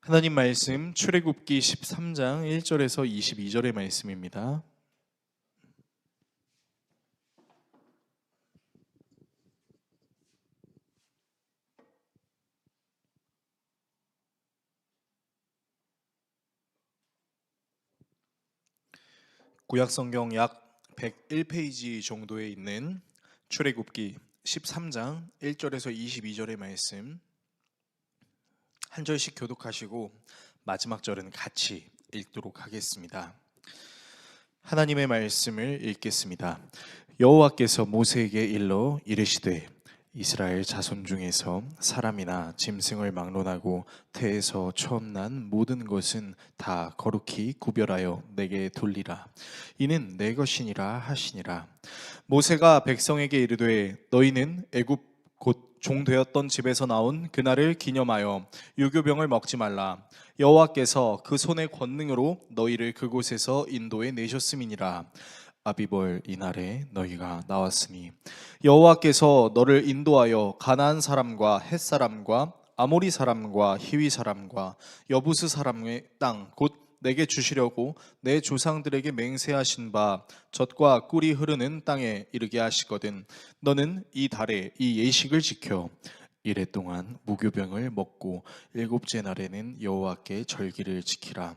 하나님 말씀 출애굽기 13장 1절에서 22절의 말씀입니다. 구약성경 약 101페이지 정도에 있는 출애굽기 13장 1절에서 22절의 말씀 한 절씩 교독하시고 마지막 절은 같이 읽도록 하겠습니다. 하나님의 말씀을 읽겠습니다. 여호와께서 모세에게 일러 이르시되 이스라엘 자손 중에서 사람이나 짐승을 막론하고 태에서 처음 난 모든 것은 다 거룩히 구별하여 내게 돌리라. 이는 내 것이니라 하시니라. 모세가 백성에게 이르되 너희는 애굽 곧 종되었던 집에서 나온 그날을 기념하여 유교병을 먹지 말라. 여호와께서 그 손의 권능으로 너희를 그곳에서 인도해 내셨음이니라. 아비벌 이날에 너희가 나왔으니 여호와께서 너를 인도하여 가나안 사람과 헷 사람과 아모리 사람과 히위 사람과 여부스 사람의 땅 곧 내게 주시려고 내 조상들에게 맹세하신 바 젖과 꿀이 흐르는 땅에 이르게 하시거든. 너는 이 달에 이 예식을 지켜 이래 동안 무교병을 먹고 일곱째 날에는 여호와께 절기를 지키라.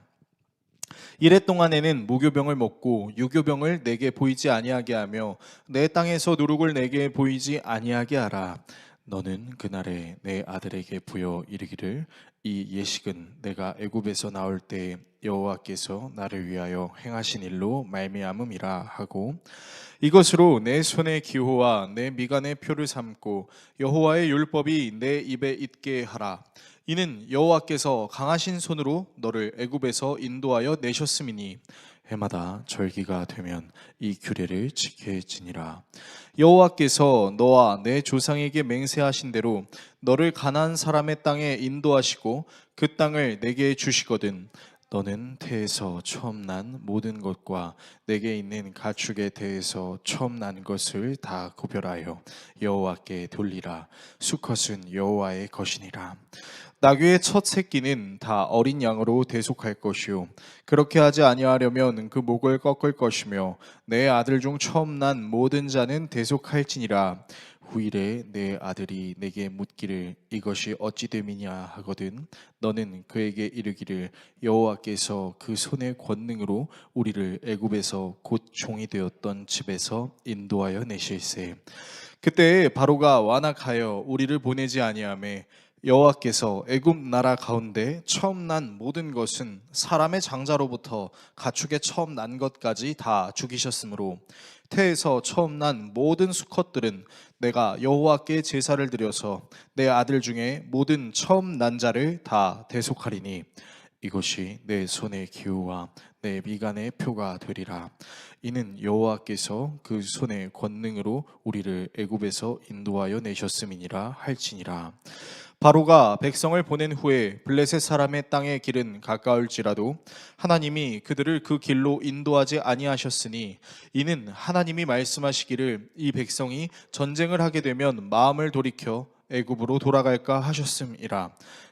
이래 동안에는 무교병을 먹고 유교병을 내게 보이지 아니하게 하며 내 땅에서 누룩을 내게 보이지 아니하게 하라. 너는 그날에 내 아들에게 부여 이르기를 이 예식은 내가 애굽에서 나올 때 여호와께서 나를 위하여 행하신 일로 말미암음이라 하고 이것으로 내 손의 기호와 내 미간의 표를 삼고 여호와의 율법이 내 입에 있게 하라. 이는 여호와께서 강하신 손으로 너를 애굽에서 인도하여 내셨음이니 해마다 절기가 되면 이 규례를 지켜지니라. 여호와께서 너와 내 조상에게 맹세하신 대로 너를 가나안 사람의 땅에 인도하시고 그 땅을 내게 주시거든. 너는 태에서 처음 난 모든 것과 내게 있는 가축에 대해서 처음 난 것을 다 구별하여 여호와께 돌리라. 수컷은 여호와의 것이니라. 나귀의 첫 새끼는 다 어린 양으로 대속할 것이요 그렇게 하지 아니하려면 그 목을 꺾을 것이며 내 아들 중 처음 난 모든 자는 대속할지니라. 후일에 내 아들이 내게 묻기를 이것이 어찌 됨이냐 하거든 너는 그에게 이르기를 여호와께서 그 손의 권능으로 우리를 애굽에서 곧 종이 되었던 집에서 인도하여 내실세. 그때 바로가 완악하여 우리를 보내지 아니하매 여호와께서 애굽 나라 가운데 처음 난 모든 것은 사람의 장자로부터 가축의 처음 난 것까지 다 죽이셨으므로 태에서 처음 난 모든 수컷들은 내가 여호와께 제사를 드려서 내 아들 중에 모든 처음 난 자를 다 대속하리니 이것이 내 손의 기호와 내 미간의 표가 되리라. 이는 여호와께서 그 손의 권능으로 우리를 애굽에서 인도하여 내셨음이니라 할지니라. 바로가 백성을 보낸 후에 블레셋 사람의 땅의 길은 가까울지라도 하나님이 그들을 그 길로 인도하지 아니하셨으니 이는 하나님이 말씀하시기를 이 백성이 전쟁을 하게 되면 마음을 돌이켜 애굽으로 돌아갈까 하셨음이라.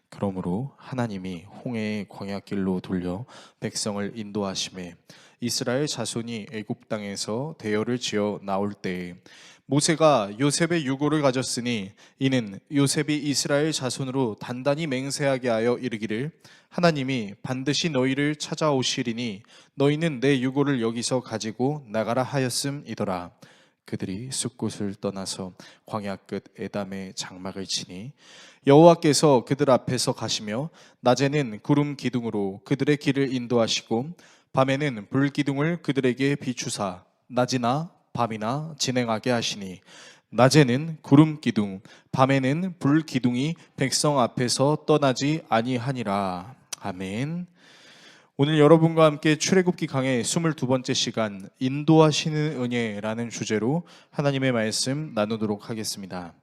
그러므로 하나님이 홍해의 광야길로 돌려 백성을 인도하심에 이스라엘 자손이 애굽 땅에서 대열을 지어 나올 때에 모세가 요셉의 유고를 가졌으니 이는 요셉이 이스라엘 자손으로 단단히 맹세하게 하여 이르기를 하나님이 반드시 너희를 찾아오시리니 너희는 내 유고를 여기서 가지고 나가라 하였음이더라. 그들이 숲곳을 떠나서 광야 끝 에담의 장막을 치니 여호와께서 그들 앞에서 가시며 낮에는 구름 기둥으로 그들의 길을 인도하시고 밤에는 불 기둥을 그들에게 비추사 낮이나 밤이나 진행하게 하시니 낮에는 구름 기둥 밤에는 불 기둥이 백성 앞에서 떠나지 아니하니라. 아멘. 오늘 여러분과 함께 출애굽기 강의 22번째 시간 인도하시는 은혜라는 주제로 하나님의 말씀 나누도록 하겠습니다.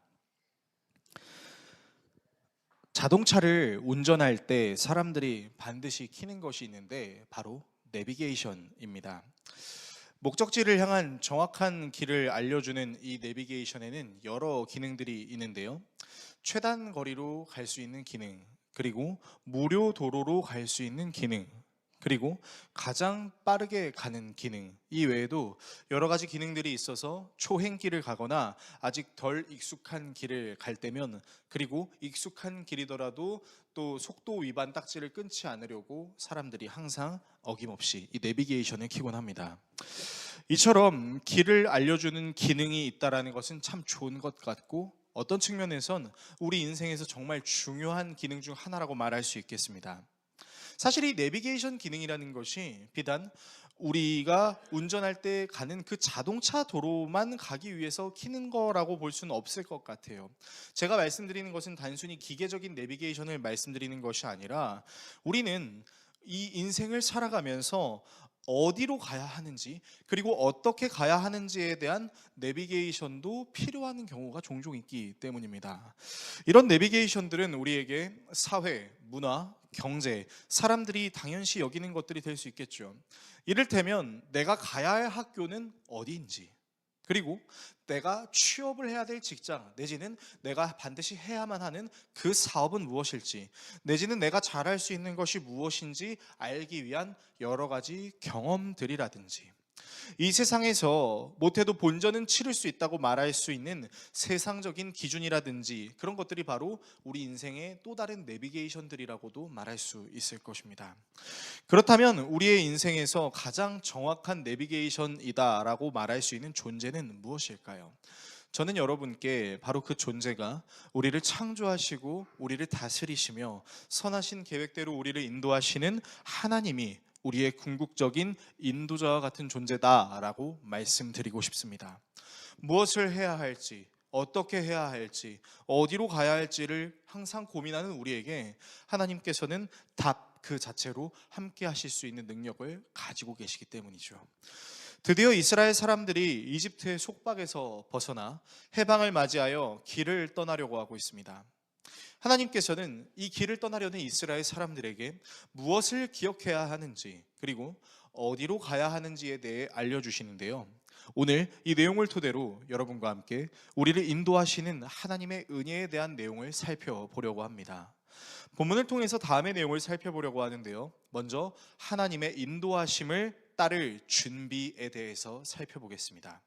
자동차를 운전할 때 사람들이 반드시 켜는 것이 있는데 바로 내비게이션입니다. 목적지를 향한 정확한 길을 알려주는 이 내비게이션에는 여러 기능들이 있는데요. 최단 거리로 갈 수 있는 기능, 그리고 무료 도로로 갈 수 있는 기능, 그리고 가장 빠르게 가는 기능, 이 외에도 여러 가지 기능들이 있어서 초행길을 가거나 아직 덜 익숙한 길을 갈 때면, 그리고 익숙한 길이더라도 또 속도 위반 딱지를 끊지 않으려고 사람들이 항상 어김없이 이 내비게이션을 켜곤 합니다. 이처럼 길을 알려주는 기능이 있다는 것은 참 좋은 것 같고, 어떤 측면에선 우리 인생에서 정말 중요한 기능 중 하나라고 말할 수 있겠습니다. 사실 이 내비게이션 기능이라는 것이 비단 우리가 운전할 때 가는 그 자동차 도로만 가기 위해서 켜는 거라고 볼 수는 없을 것 같아요. 제가 말씀드리는 것은 단순히 기계적인 내비게이션을 말씀드리는 것이 아니라, 우리는 이 인생을 살아가면서 어디로 가야 하는지, 그리고 어떻게 가야 하는지에 대한 내비게이션도 필요한 경우가 종종 있기 때문입니다. 이런 내비게이션들은 우리에게 사회, 문화, 경제, 사람들이 당연시 여기는 것들이 될 수 있겠죠. 이를테면 내가 가야 할 학교는 어디인지, 그리고 내가 취업을 해야 될 직장, 내지는 내가 반드시 해야만 하는 그 사업은 무엇일지, 내지는 내가 잘할 수 있는 것이 무엇인지 알기 위한 여러 가지 경험들이라든지, 이 세상에서 못해도 본전은 치를 수 있다고 말할 수 있는 세상적인 기준이라든지, 그런 것들이 바로 우리 인생의 또 다른 내비게이션들이라고도 말할 수 있을 것입니다. 그렇다면 우리의 인생에서 가장 정확한 내비게이션이다라고 말할 수 있는 존재는 무엇일까요? 저는 여러분께 바로 그 존재가 우리를 창조하시고 우리를 다스리시며 선하신 계획대로 우리를 인도하시는 하나님이 우리의 궁극적인 인도자와 같은 존재다라고 말씀드리고 싶습니다. 무엇을 해야 할지, 어떻게 해야 할지, 어디로 가야 할지를 항상 고민하는 우리에게 하나님께서는 답 그 자체로 함께 하실 수 있는 능력을 가지고 계시기 때문이죠. 드디어 이스라엘 사람들이 이집트의 속박에서 벗어나 해방을 맞이하여 길을 떠나려고 하고 있습니다. 하나님께서는 이 길을 떠나려는 이스라엘 사람들에게 무엇을 기억해야 하는지, 그리고 어디로 가야 하는지에 대해 알려주시는데요. 오늘 이 내용을 토대로 여러분과 함께 우리를 인도하시는 하나님의 은혜에 대한 내용을 살펴보려고 합니다. 본문을 통해서 다음의 내용을 살펴보려고 하는데요. 먼저 하나님의 인도하심을 따를 준비에 대해서 살펴보겠습니다.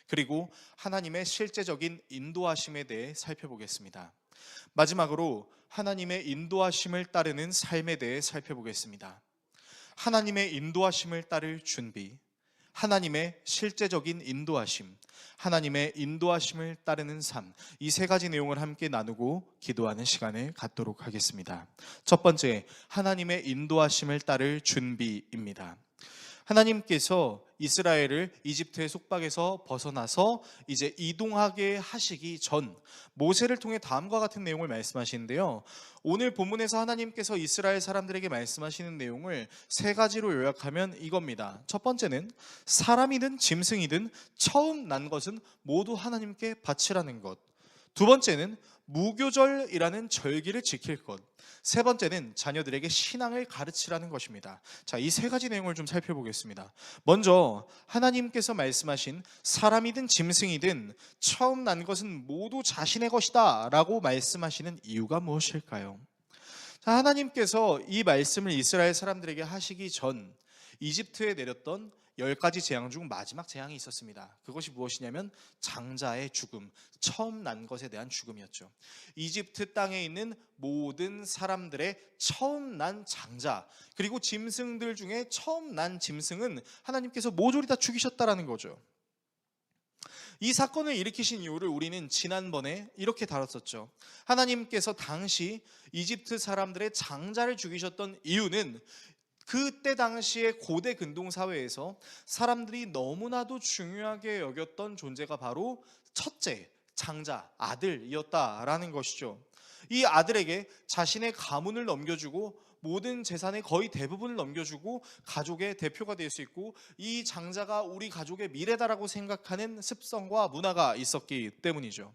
그리고 하나님의 실제적인 인도하심에 대해 살펴보겠습니다. 마지막으로 하나님의 인도하심을 따르는 삶에 대해 살펴보겠습니다. 하나님의 인도하심을 따를 준비, 하나님의 실제적인 인도하심, 하나님의 인도하심을 따르는 삶, 이 세 가지 내용을 함께 나누고 기도하는 시간을 갖도록 하겠습니다. 첫 번째, 하나님의 인도하심을 따를 준비입니다. 하나님께서 이스라엘을 이집트의 속박에서 벗어나서 이제 이동하게 하시기 전 모세를 통해 다음과 같은 내용을 말씀하시는데요. 오늘 본문에서 하나님께서 이스라엘 사람들에게 말씀하시는 내용을 세 가지로 요약하면 이겁니다. 첫 번째는 사람이든 짐승이든 처음 난 것은 모두 하나님께 바치라는 것. 두 번째는 무교절이라는 절기를 지킬 것. 세 번째는 자녀들에게 신앙을 가르치라는 것입니다. 자, 이 세 가지 내용을 좀 살펴보겠습니다. 먼저 하나님께서 말씀하신 사람이든 짐승이든 처음 난 것은 모두 자신의 것이다 라고 말씀하시는 이유가 무엇일까요? 자, 하나님께서 이 말씀을 이스라엘 사람들에게 하시기 전 이집트에 내렸던 10가지 재앙 중 마지막 재앙이 있었습니다. 그것이 무엇이냐면 장자의 죽음, 처음 난 것에 대한 죽음이었죠. 이집트 땅에 있는 모든 사람들의 처음 난 장자, 그리고 짐승들 중에 처음 난 짐승은 하나님께서 모조리 다 죽이셨다라는 거죠. 이 사건을 일으키신 이유를 우리는 지난번에 이렇게 다뤘었죠. 하나님께서 당시 이집트 사람들의 장자를 죽이셨던 이유는 그때 당시에 고대 근동 사회에서 사람들이 너무나도 중요하게 여겼던 존재가 바로 첫째, 장자, 아들이었다라는 것이죠. 이 아들에게 자신의 가문을 넘겨주고 모든 재산의 거의 대부분을 넘겨주고 가족의 대표가 될 수 있고, 이 장자가 우리 가족의 미래다라고 생각하는 습성과 문화가 있었기 때문이죠.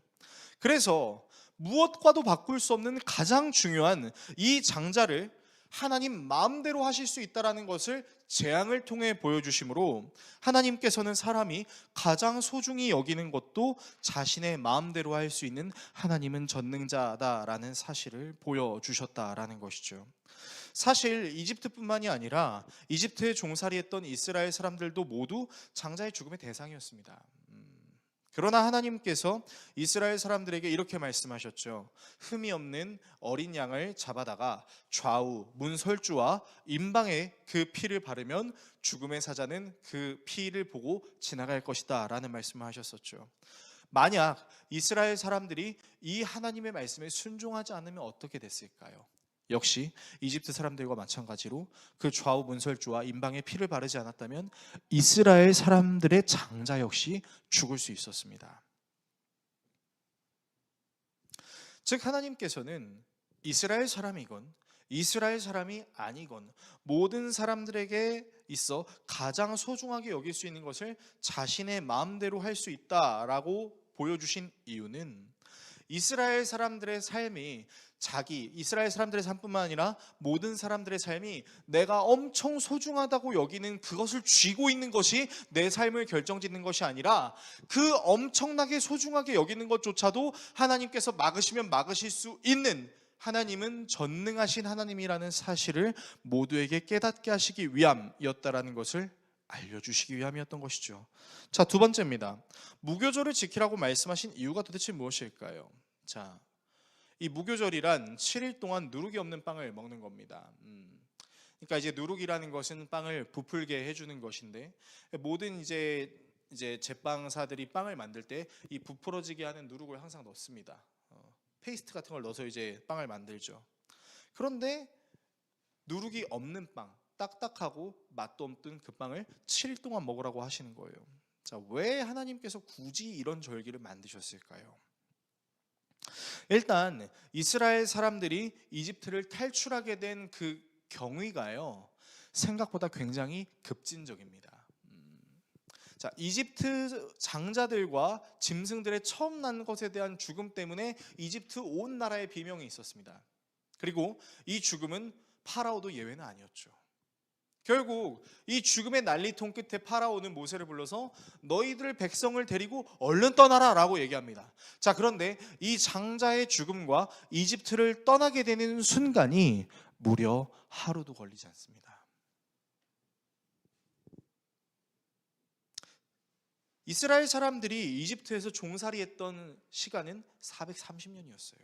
그래서 무엇과도 바꿀 수 없는 가장 중요한 이 장자를 하나님 마음대로 하실 수 있다라는 것을 재앙을 통해 보여주심으로 하나님께서는 사람이 가장 소중히 여기는 것도 자신의 마음대로 할 수 있는 하나님은 전능자다라는 사실을 보여주셨다라는 것이죠. 사실 이집트뿐만이 아니라 이집트에 종살이했던 이스라엘 사람들도 모두 장자의 죽음의 대상이었습니다. 그러나 하나님께서 이스라엘 사람들에게 이렇게 말씀하셨죠. 흠이 없는 어린 양을 잡아다가 좌우 문설주와 임방에 그 피를 바르면 죽음의 사자는 그 피를 보고 지나갈 것이다 라는 말씀을 하셨었죠. 만약 이스라엘 사람들이 이 하나님의 말씀에 순종하지 않으면 어떻게 됐을까요? 역시 이집트 사람들과 마찬가지로 그 좌우 문설주와 임방에 피를 바르지 않았다면 이스라엘 사람들의 장자 역시 죽을 수 있었습니다. 즉 하나님께서는 이스라엘 사람이건 이스라엘 사람이 아니건 모든 사람들에게 있어 가장 소중하게 여길 수 있는 것을 자신의 마음대로 할 수 있다라고 보여주신 이유는 이스라엘 사람들의 삶이 이스라엘 사람들의 삶뿐만 아니라 모든 사람들의 삶이 내가 엄청 소중하다고 여기는 그것을 쥐고 있는 것이 내 삶을 결정짓는 것이 아니라 그 엄청나게 소중하게 여기는 것조차도 하나님께서 막으시면 막으실 수 있는 하나님은 전능하신 하나님이라는 사실을 모두에게 깨닫게 하시기 위함이었다라는 것을 알려주시기 위함이었던 것이죠. 자, 두 번째입니다. 무교절을 지키라고 말씀하신 이유가 도대체 무엇일까요? 자, 이 무교절이란 7일 동안 누룩이 없는 빵을 먹는 겁니다. 그러니까 이제 누룩이라는 것은 빵을 부풀게 해주는 것인데 모든 이제 제빵사들이 빵을 만들 때 이 부풀어지게 하는 누룩을 항상 넣습니다. 페이스트 같은 걸 넣어서 이제 빵을 만들죠. 그런데 누룩이 없는 빵, 딱딱하고 맛도 없던 그 빵을 7일 동안 먹으라고 하시는 거예요. 자, 왜 하나님께서 굳이 이런 절기를 만드셨을까요? 일단 이스라엘 사람들이 이집트를 탈출하게 된 그 경위가요, 생각보다 굉장히 급진적입니다. 자, 이집트 장자들과 짐승들의 처음 난 것에 대한 죽음 때문에 이집트 온 나라에 비명이 있었습니다. 그리고 이 죽음은 파라오도 예외는 아니었죠. 결국 이 죽음의 난리통 끝에 파라오는 모세를 불러서 너희들 백성을 데리고 얼른 떠나라 라고 얘기합니다. 자, 그런데 이 장자의 죽음과 이집트를 떠나게 되는 순간이 무려 하루도 걸리지 않습니다. 이스라엘 사람들이 이집트에서 종살이했던 시간은 430년이었어요.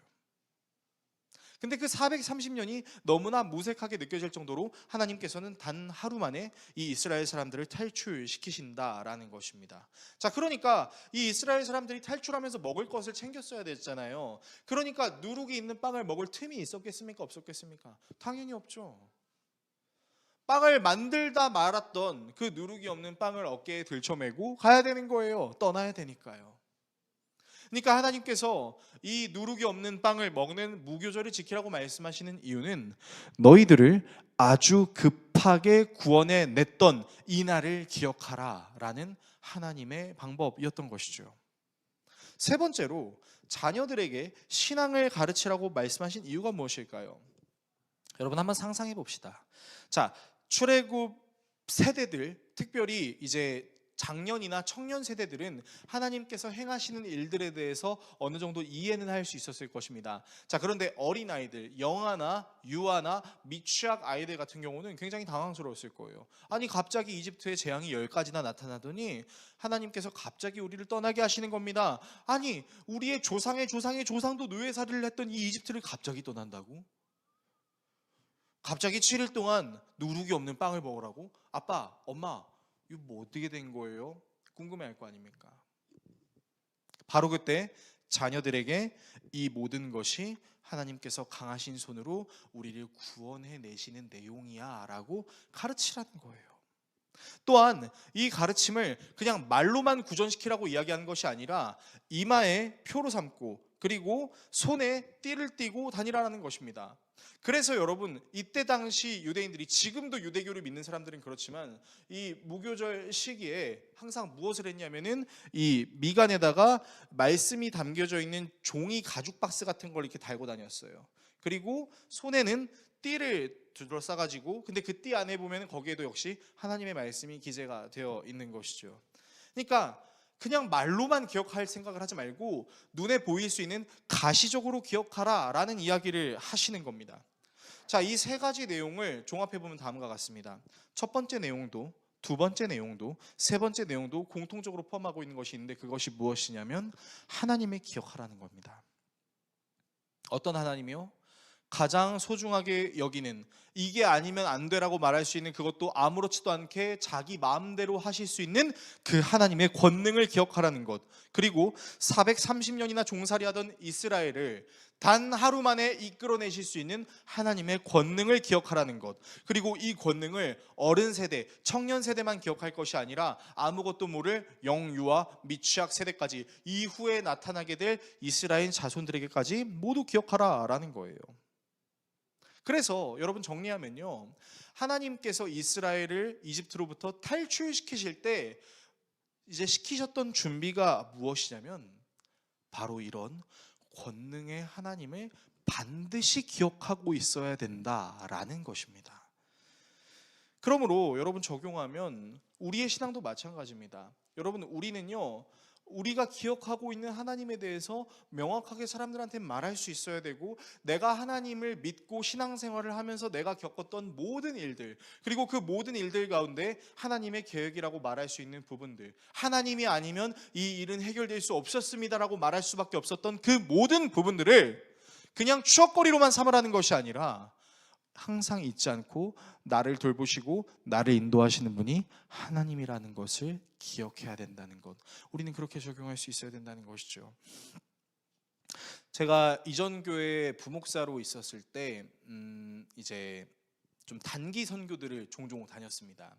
근데 그 430년이 너무나 무색하게 느껴질 정도로 하나님께서는 단 하루 만에 이 이스라엘 사람들을 탈출시키신다라는 것입니다. 자, 그러니까 이 이스라엘 사람들이 탈출하면서 먹을 것을 챙겼어야 됐잖아요. 그러니까 누룩이 있는 빵을 먹을 틈이 있었겠습니까? 없었겠습니까? 당연히 없죠. 빵을 만들다 말았던 그 누룩이 없는 빵을 어깨에 들쳐매고 가야 되는 거예요. 떠나야 되니까요. 그러니까 하나님께서 이 누룩이 없는 빵을 먹는 무교절을 지키라고 말씀하시는 이유는 너희들을 아주 급하게 구원해 냈던 이 날을 기억하라 라는 하나님의 방법이었던 것이죠. 세 번째로 자녀들에게 신앙을 가르치라고 말씀하신 이유가 무엇일까요? 여러분 한번 상상해 봅시다. 자, 출애굽 세대들, 특별히 이제 장년이나 청년 세대들은 하나님께서 행하시는 일들에 대해서 어느 정도 이해는 할 수 있었을 것입니다. 자, 그런데 어린아이들, 영아나 유아나 미취학 아이들 같은 경우는 굉장히 당황스러웠을 거예요. 아니, 갑자기 이집트에 재앙이 10가지나 나타나더니 하나님께서 갑자기 우리를 떠나게 하시는 겁니다. 아니, 우리의 조상의 조상의 조상도 노예살이를 했던 이 이집트를 갑자기 떠난다고? 갑자기 7일 동안 누룩이 없는 빵을 먹으라고? 아빠, 엄마, 이거 뭐 어떻게 된 거예요? 궁금해할 거 아닙니까? 바로 그때 자녀들에게 이 모든 것이 하나님께서 강하신 손으로 우리를 구원해 내시는 내용이야 라고 가르치라는 거예요. 또한 이 가르침을 그냥 말로만 구전시키라고 이야기하는 것이 아니라 이마에 표로 삼고 그리고 손에 띠를 띠고 다니라는 것입니다. 그래서 여러분, 이때 당시 유대인들이, 지금도 유대교를 믿는 사람들은 그렇지만 이 무교절 시기에 항상 무엇을 했냐면은 이 미간에다가 말씀이 담겨져 있는 종이 가죽 박스 같은 걸 이렇게 달고 다녔어요. 그리고 손에는 띠를 둘러싸가지고, 근데 그 띠 안에 보면 거기에도 역시 하나님의 말씀이 기재가 되어 있는 것이죠. 그러니까 그냥 말로만 기억할 생각을 하지 말고 눈에 보일 수 있는 가시적으로 기억하라 라는 이야기를 하시는 겁니다. 자, 이 세 가지 내용을 종합해 보면 다음과 같습니다. 첫 번째 내용도, 두 번째 내용도, 세 번째 내용도 공통적으로 포함하고 있는 것이 있는데, 그것이 무엇이냐면 하나님의 기억하라는 겁니다. 어떤 하나님이요? 가장 소중하게 여기는, 이게 아니면 안 되라고 말할 수 있는, 그것도 아무렇지도 않게 자기 마음대로 하실 수 있는 그 하나님의 권능을 기억하라는 것. 그리고 430년이나 종살이하던 이스라엘을 단 하루 만에 이끌어내실 수 있는 하나님의 권능을 기억하라는 것. 그리고 이 권능을 어른 세대, 청년 세대만 기억할 것이 아니라 아무것도 모를 영유아, 미취학 세대까지, 이후에 나타나게 될 이스라엘 자손들에게까지 모두 기억하라라는 거예요. 그래서 여러분 정리하면요, 하나님께서 이스라엘을 이집트로부터 탈출시키실 때 이제 시키셨던 준비가 무엇이냐면 바로 이런 권능의 하나님을 반드시 기억하고 있어야 된다라는 것입니다. 그러므로 여러분 적용하면 우리의 신앙도 마찬가지입니다. 여러분, 우리는요, 우리가 기억하고 있는 하나님에 대해서 명확하게 사람들한테 말할 수 있어야 되고, 내가 하나님을 믿고 신앙생활을 하면서 내가 겪었던 모든 일들, 그리고 그 모든 일들 가운데 하나님의 계획이라고 말할 수 있는 부분들, 하나님이 아니면 이 일은 해결될 수 없었습니다라고 말할 수밖에 없었던 그 모든 부분들을 그냥 추억거리로만 삼으라는 것이 아니라 항상 잊지 않고 나를 돌보시고 나를 인도하시는 분이 하나님이라는 것을 기억해야 된다는 것, 우리는 그렇게 적용할 수 있어야 된다는 것이죠. 제가 이전 교회 부목사로 있었을 때 이제 좀 단기 선교들을 종종 다녔습니다.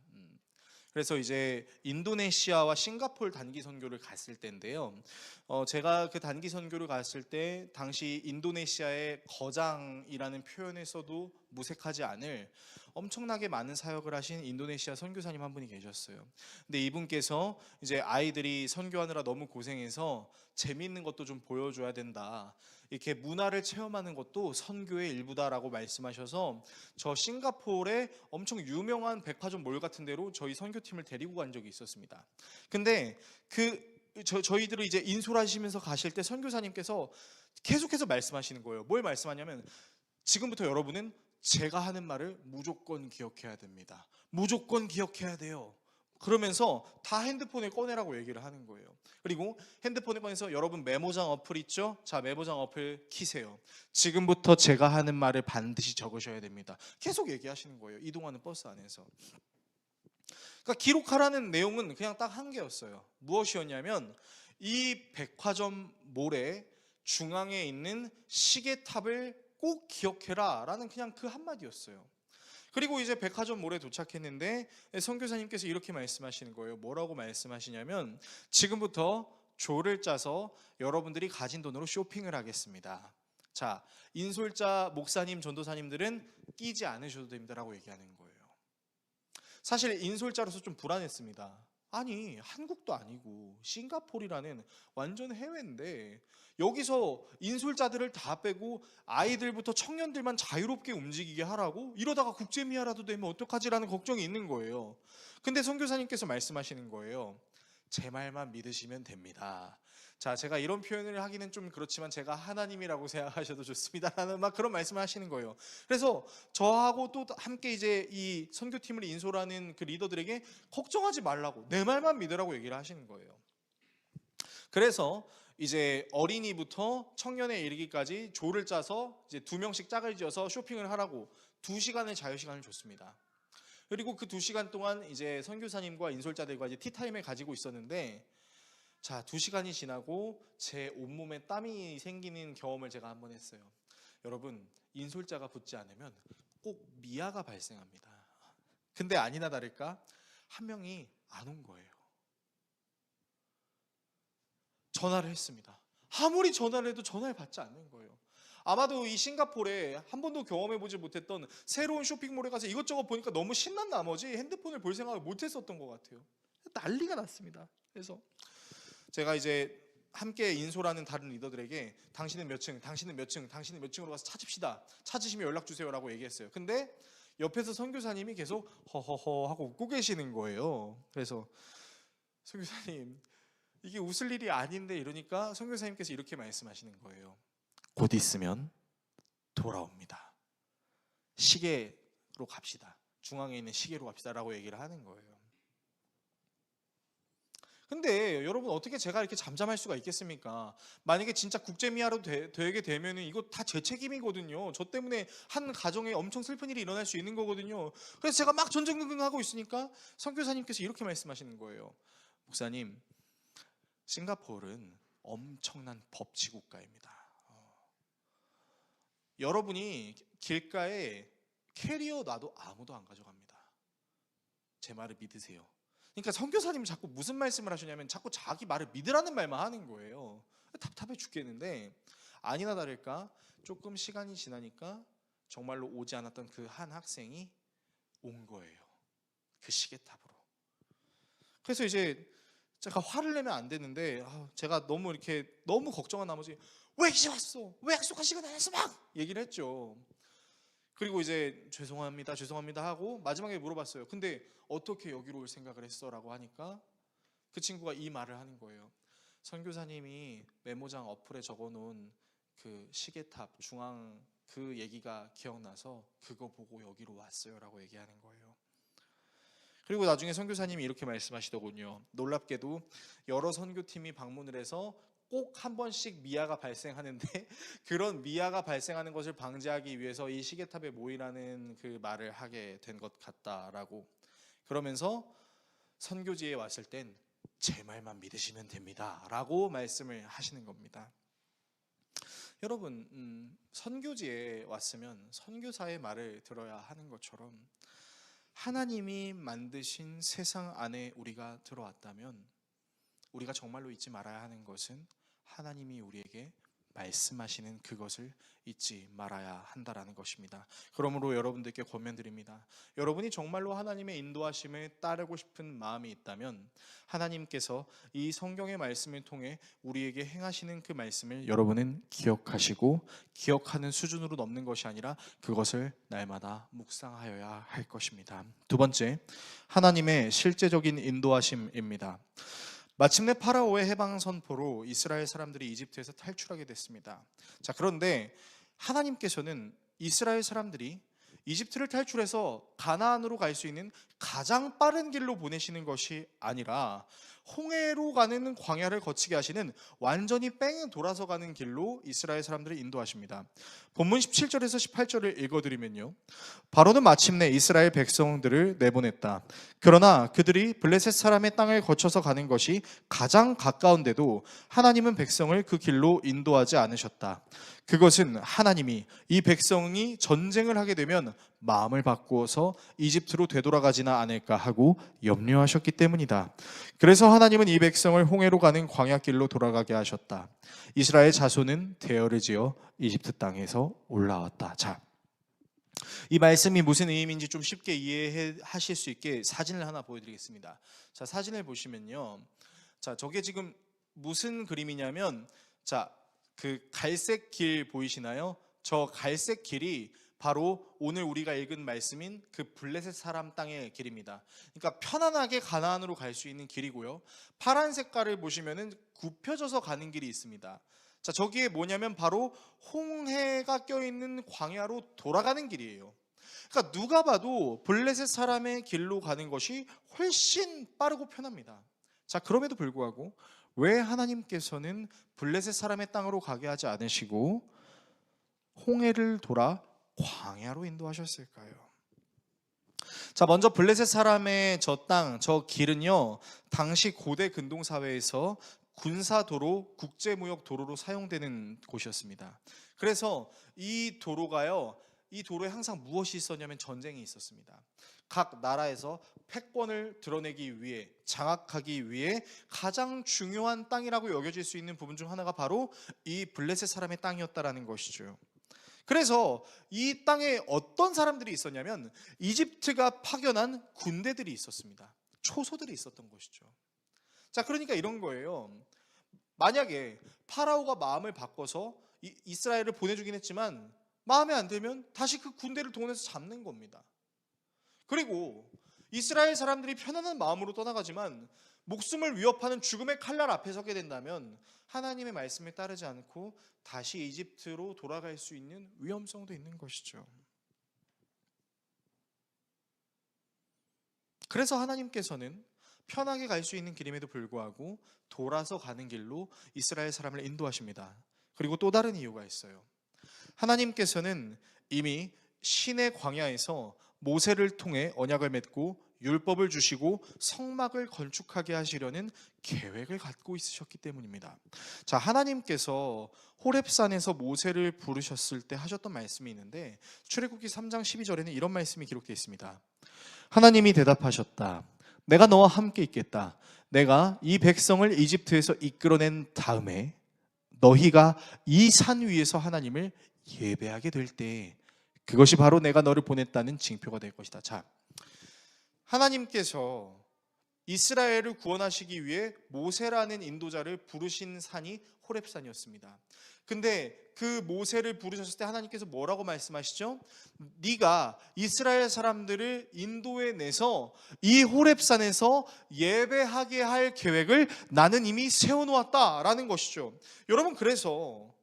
그래서 이제 인도네시아와 싱가포르 단기 선교를 갔을 때인데요, 제가 그 단기 선교를 갔을 때 당시 인도네시아의 거장이라는 표현에서도 무색하지 않을 엄청나게 많은 사역을 하신 인도네시아 선교사님 한 분이 계셨어요. 근데 이분께서 이제 아이들이 선교하느라 너무 고생해서 재미있는 것도 좀 보여줘야 된다, 이렇게 문화를 체험하는 것도 선교의 일부다라고 말씀하셔서 저 싱가포르에 엄청 유명한 백화점 몰 같은 데로 저희 선교팀을 데리고 간 적이 있었습니다. 근데 저희들을 이제 인솔하시면서 가실 때 선교사님께서 계속해서 말씀하시는 거예요. 뭘 말씀하냐면, 지금부터 여러분은 제가 하는 말을 무조건 기억해야 됩니다. 무조건 기억해야 돼요. 그러면서 다 핸드폰을 꺼내라고 얘기를 하는 거예요. 그리고 핸드폰을 꺼내서 여러분 메모장 어플 있죠? 자, 메모장 어플 키세요. 지금부터 제가 하는 말을 반드시 적으셔야 됩니다. 계속 얘기하시는 거예요, 이동하는 버스 안에서. 그러니까 기록하라는 내용은 그냥 딱 한 개였어요. 무엇이었냐면, 이 백화점 몰의 중앙에 있는 시계탑을 꼭 기억해라 라는 그냥 그 한마디였어요. 그리고 이제 백화점 몰에 도착했는데 선교사님께서 이렇게 말씀하시는 거예요. 뭐라고 말씀하시냐면, 지금부터 조를 짜서 여러분들이 가진 돈으로 쇼핑을 하겠습니다. 자, 인솔자 목사님, 전도사님들은 끼지 않으셔도 됩니다라고 얘기하는 거예요. 사실 인솔자로서 좀 불안했습니다. 아니, 한국도 아니고 싱가포르라는 완전 해외인데 여기서 인솔자들을 다 빼고 아이들부터 청년들만 자유롭게 움직이게 하라고? 이러다가 국제미아라도 되면 어떡하지라는 걱정이 있는 거예요. 근데 선교사님께서 말씀하시는 거예요. 제 말만 믿으시면 됩니다. 자, 제가 이런 표현을 하기는 좀 그렇지만 제가 하나님이라고 생각하셔도 좋습니다라는 막 그런 말씀을 하시는 거예요. 그래서 저하고 또 함께 이제 이 선교팀을 인솔하는 그 리더들에게 걱정하지 말라고, 내 말만 믿으라고 얘기를 하시는 거예요. 그래서 이제 어린이부터 청년에 이르기까지 조를 짜서 이제 2명씩 짝을 지어서 쇼핑을 하라고 2시간의 자유시간을 줬습니다. 그리고 그 2시간 동안 이제 선교사님과 인솔자들과 이제 티타임을 가지고 있었는데, 자, 2시간이 지나고 제 온몸에 땀이 생기는 경험을 제가 한번 했어요. 여러분, 인솔자가 붙지 않으면 꼭 미아가 발생합니다. 근데 아니나 다를까 한 명이 안 온 거예요. 전화를 했습니다. 아무리 전화를 해도 전화를 받지 않는 거예요. 아마도 이 싱가포르에 한 번도 경험해보지 못했던 새로운 쇼핑몰에 가서 이것저것 보니까 너무 신난 나머지 핸드폰을 볼 생각을 못했었던 것 같아요. 난리가 났습니다. 그래서 제가 이제 함께 인솔하는 다른 리더들에게 당신은 몇 층, 당신은 몇 층, 당신은 몇 층으로 가서 찾읍시다. 찾으시면 연락 주세요라고 얘기했어요. 근데 옆에서 선교사님이 계속 허허허 하고 웃고 계시는 거예요. 그래서 선교사님, 이게 웃을 일이 아닌데 이러니까 선교사님께서 이렇게 말씀하시는 거예요. 곧 있으면 돌아옵니다. 시계로 갑시다. 중앙에 있는 시계로 갑시다라고 얘기를 하는 거예요. 근데 여러분, 어떻게 제가 이렇게 잠잠할 수가 있겠습니까? 만약에 진짜 국제미아로 되게 되면은 이거 다 제 책임이거든요. 저 때문에 한 가정에 엄청 슬픈 일이 일어날 수 있는 거거든요. 그래서 제가 막 전전긍긍하고 있으니까 선교사님께서 이렇게 말씀하시는 거예요. 목사님, 싱가포르는 엄청난 법치 국가입니다. 여러분이 길가에 캐리어 놔도 아무도 안 가져갑니다. 제 말을 믿으세요. 그러니까 선교사님이 자꾸 무슨 말씀을 하시냐면 자꾸 자기 말을 믿으라는 말만 하는 거예요. 답답해 죽겠는데, 아니나 다를까 조금 시간이 지나니까 정말로 오지 않았던 그 한 학생이 온 거예요. 그 시계탑으로. 그래서 이제 제가 화를 내면 안 되는데, 제가 너무 걱정한 나머지 왜 이제 왔어? 왜 약속한 시간 안 했어? 막 얘기를 했죠. 그리고 이제 죄송합니다 하고 마지막에 물어봤어요. 근데 어떻게 여기로 올 생각을 했어? 라고 하니까 그 친구가 이 말을 하는 거예요. 선교사님이 메모장 어플에 적어놓은 그 시계탑 중앙 그 얘기가 기억나서 그거 보고 여기로 왔어요 라고 얘기하는 거예요. 그리고 나중에 선교사님이 이렇게 말씀하시더군요. 놀랍게도 여러 선교팀이 방문을 해서 꼭 한 번씩 미아가 발생하는데 그런 미아가 발생하는 것을 방지하기 위해서 이 시계탑에 모이라는 그 말을 하게 된 것 같다라고. 그러면서 선교지에 왔을 땐 제 말만 믿으시면 됩니다 라고 말씀을 하시는 겁니다. 여러분, 선교지에 왔으면 선교사의 말을 들어야 하는 것처럼 하나님이 만드신 세상 안에 우리가 들어왔다면 우리가 정말로 잊지 말아야 하는 것은 하나님이 우리에게 말씀하시는 그것을 잊지 말아야 한다라는 것입니다. 그러므로 여러분들께 권면드립니다. 여러분이 정말로 하나님의 인도하심을 따르고 싶은 마음이 있다면 하나님께서 이 성경의 말씀을 통해 우리에게 행하시는 그 말씀을 여러분은 기억하시고 기억하는 수준으로 넘는 것이 아니라 그것을 날마다 묵상하여야 할 것입니다. 두 번째, 하나님의 실제적인 인도하심입니다. 마침내 파라오의 해방 선포로 이스라엘 사람들이 이집트에서 탈출하게 됐습니다. 자, 그런데 하나님께서는 이스라엘 사람들이 이집트를 탈출해서 가나안으로 갈 수 있는 가장 빠른 길로 보내시는 것이 아니라 홍해로 가는 광야를 거치게 하시는 완전히 뺑 돌아서 가는 길로 이스라엘 사람들을 인도하십니다. 본문 17절에서 18절을 읽어드리면요, 바로는 마침내 이스라엘 백성들을 내보냈다. 그러나 그들이 블레셋 사람의 땅을 거쳐서 가는 것이 가장 가까운데도 하나님은 백성을 그 길로 인도하지 않으셨다. 그것은 하나님이 이 백성이 전쟁을 하게 되면 마음을 바꾸어서 이집트로 되돌아가지나 않을까 하고 염려하셨기 때문이다. 그래서 하나님은 이 백성을 홍해로 가는 광야길로 돌아가게 하셨다. 이스라엘 자손은 대열을 지어 이집트 땅에서 올라왔다. 자, 이 말씀이 무슨 의미인지 좀 쉽게 이해하실 수 있게 사진을 하나 보여드리겠습니다. 자, 사진을 보시면요, 자, 저게 지금 무슨 그림이냐면, 자, 그 갈색 길 보이시나요? 저 갈색 길이 바로 오늘 우리가 읽은 말씀인 그 블레셋 사람 땅의 길입니다. 그러니까 편안하게 가나안으로 갈 수 있는 길이고요. 파란 색깔을 보시면은 굽혀져서 가는 길이 있습니다. 자, 저기에 뭐냐면 바로 홍해가 껴있는 광야로 돌아가는 길이에요. 그러니까 누가 봐도 블레셋 사람의 길로 가는 것이 훨씬 빠르고 편합니다. 자, 그럼에도 불구하고 왜 하나님께서는 블레셋 사람의 땅으로 가게 하지 않으시고 홍해를 돌아 광야로 인도하셨을까요? 자, 먼저 블레셋 사람의 저 땅, 저 길은요, 당시 고대 근동 사회에서 군사도로, 국제무역 도로로 사용되는 곳이었습니다. 그래서 이 도로가요, 이 도로에 항상 무엇이 있었냐면 전쟁이 있었습니다. 각 나라에서 패권을 드러내기 위해, 장악하기 위해 가장 중요한 땅이라고 여겨질 수 있는 부분 중 하나가 바로 이 블레셋 사람의 땅이었다라는 것이죠. 그래서 이 땅에 어떤 사람들이 있었냐면 이집트가 파견한 군대들이 있었습니다. 초소들이 있었던 것이죠. 자, 그러니까 이런 거예요. 만약에 파라오가 마음을 바꿔서 이스라엘을 보내주긴 했지만 마음에 안 들면 다시 그 군대를 동원해서 잡는 겁니다. 그리고 이스라엘 사람들이 편안한 마음으로 떠나가지만 목숨을 위협하는 죽음의 칼날 앞에 서게 된다면 하나님의 말씀에 따르지 않고 다시 이집트로 돌아갈 수 있는 위험성도 있는 것이죠. 그래서 하나님께서는 편하게 갈 수 있는 길임에도 불구하고 돌아서 가는 길로 이스라엘 사람을 인도하십니다. 그리고 또 다른 이유가 있어요. 하나님께서는 이미 시내 광야에서 모세를 통해 언약을 맺고 율법을 주시고 성막을 건축하게 하시려는 계획을 갖고 있으셨기 때문입니다. 자, 하나님께서 호렙산에서 모세를 부르셨을 때 하셨던 말씀이 있는데 출애굽기 3장 12절에는 이런 말씀이 기록되어 있습니다. 하나님이 대답하셨다. 내가 너와 함께 있겠다. 내가 이 백성을 이집트에서 이끌어낸 다음에 너희가 이 산 위에서 하나님을 예배하게 될 때 그것이 바로 내가 너를 보냈다는 징표가 될 것이다. 자, 하나님께서 이스라엘을 구원하시기 위해 모세라는 인도자를 부르신 산이 호렙산이었습니다. 근데 그 모세를 부르셨을 때 하나님께서 뭐라고 말씀하시죠? 네가 이스라엘 사람들을 인도해 내서 이 호렙산에서 예배하게 할 계획을 나는 이미 세워놓았다라는 것이죠. 여러분, 그래서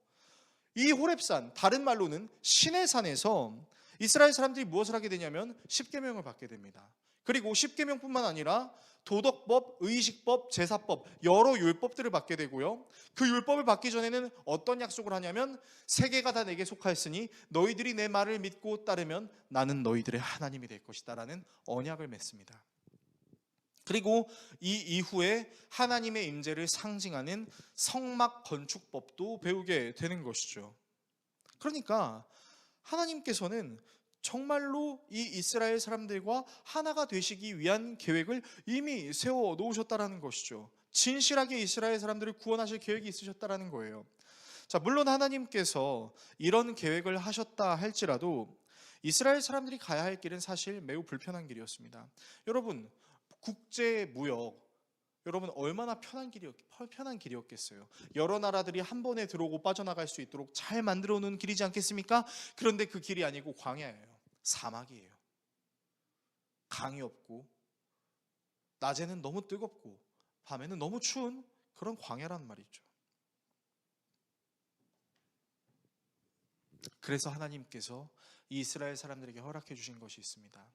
이 호렙산, 다른 말로는 신의 산에서 이스라엘 사람들이 무엇을 하게 되냐면 십계명을 받게 됩니다. 그리고 십계명뿐만 아니라 도덕법, 의식법, 제사법, 여러 율법들을 받게 되고요. 그 율법을 받기 전에는 어떤 약속을 하냐면 세계가 다 내게 속하였으니 너희들이 내 말을 믿고 따르면 나는 너희들의 하나님이 될 것이다 라는 언약을 맺습니다. 그리고 이 이후에 하나님의 임재를 상징하는 성막 건축법도 배우게 되는 것이죠. 그러니까 하나님께서는 정말로 이 이스라엘 사람들과 하나가 되시기 위한 계획을 이미 세워 놓으셨다라는 것이죠. 진실하게 이스라엘 사람들을 구원하실 계획이 있으셨다라는 거예요. 자, 물론 하나님께서 이런 계획을 하셨다 할지라도 이스라엘 사람들이 가야 할 길은 사실 매우 불편한 길이었습니다. 여러분, 국제 무역, 여러분 얼마나 편한 길이었겠어요. 여러 나라들이 한 번에 들어오고 빠져나갈 수 있도록 잘 만들어 놓은 길이지 않겠습니까? 그런데 그 길이 아니고 광야예요. 사막이에요. 강이 없고 낮에는 너무 뜨겁고 밤에는 너무 추운 그런 광야란 말이죠. 그래서 하나님께서 이스라엘 사람들에게 허락해 주신 것이 있습니다.